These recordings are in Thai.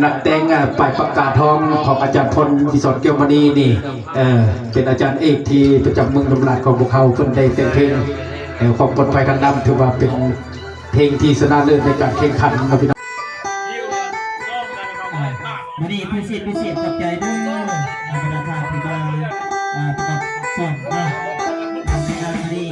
นักแต่งไปประกาศทองของอาจารย์พลวิศรเกียวมณีนี่เป็นอาจารย์เอกที่ประจำเมืองลำลาดของพวกเขาคนได้แต่งเพลงของบทไฟกันดำถือว่าเป็นเพลงที่ชนะเลิศในการแข่งขันนะพี่น้องวันนี้พิเศษขอบใจด้วยบรรดาท่านที่มาประกอบส่วนในงานนี้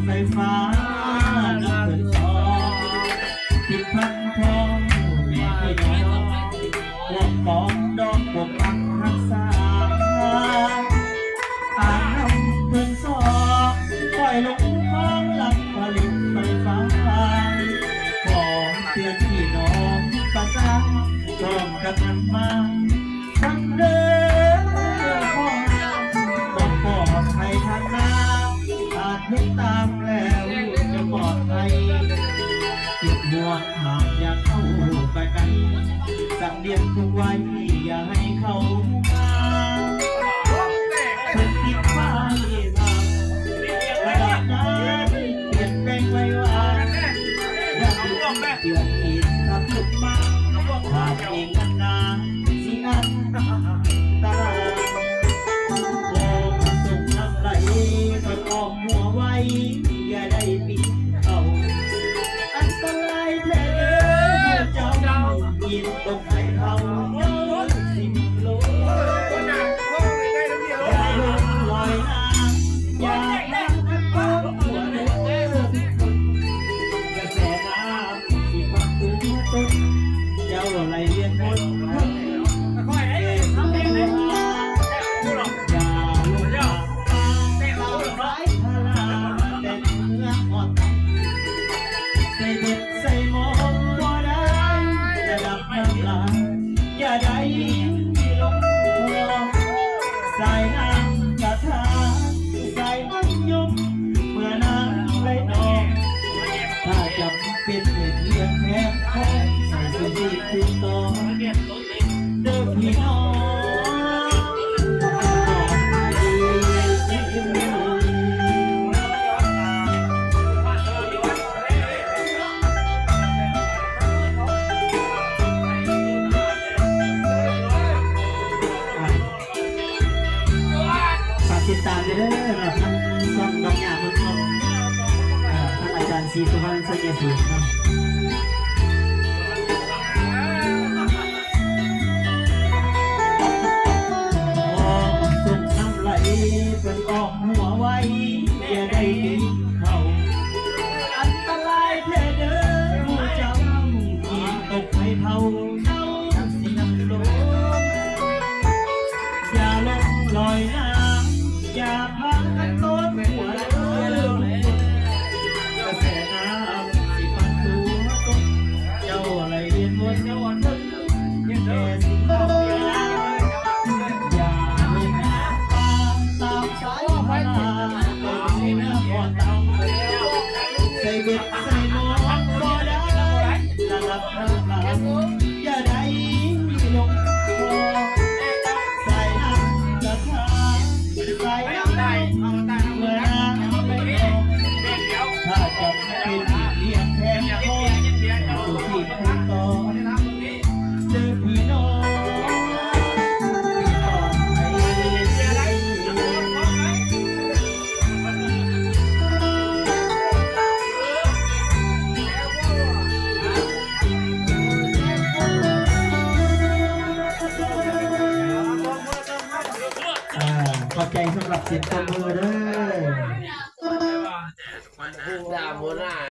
ไฟฟ้าน้ำเกินสองติดพันทองแม่พี่น้องพวกกองดอกพวกปักหักษาอ่านน้ำเกินสองปล่อยลงคลองหลังผลิตไฟฟ้าของเตือนพี่น้องประสานพร้อมกันหันมาฟังเด้อพ่อต้องปลอดภัยทางน้ำอาจเห็นตามแล้วจะปลอดภัยติดห่วงหากอยากเข้าไปกันสั่งเรียนทุกไว้อย่าให้เขามาคนติดไฟมาระดับน้ำเปลี่ยนแปลงไว้ว่าอยากรู้เดือดอีกทำลุกมาหากเองกันนานสิอันตารางโอ้ส่งน้ำไหลก็ออกหัวไว้อย่าได้ปิดเขาอันตรายแท้เจ้ายินตรงไหนเขาสิบโลอย่าลงลอยน้ำอย่าลักต้นหัวเนื้อกระแสน้ำที่พัดตัวต้นเจ้าไหลเลียนบนอย่าได้ลงคลองสายน้ำกระทาสายน้ำยุบเมื่อน้ำไหลนองถ้าจำเป็นเหตุเลียนแพ้ท้องใส่สุดที่คุณต่อเด้อพี่น้องติดตามเลยนะท่านส่งดอกหญ้าบนต้นท่านอาจารย์ศรีสุวรรณสัญญาศรีครับส่งน้ำไหลเป็นกองหัวไว้อย่าได้กินเขาอันตรายแท้เด้อผู้เจ้าที่ตกให้เผาทั้งสิน้ำลมอย่าลงลอยน้ำอย่าพังกันต้นหัวเลยกระแสน้ำสิพันตัวต้นเจ้าอะไรเรียนบนเจ้าอ่อนบนยังแก่สิเข้าอย่าลงน้ำตามสายพาราใส่เนื้อก่อนเตาใส่เบ็ดใส่หมอนก็ได้ระดับน้ำหลังอย่าได้ลงคอใส่น้ำกระทะใส่น้ำได้เมื่อน้ำไม่ออกถ้าจะเป็นเลี้ยงแทนพ่อสุขีคุณต่อเจอพี่น้องขอบใจสำหรับเสียงตบมือเด้อ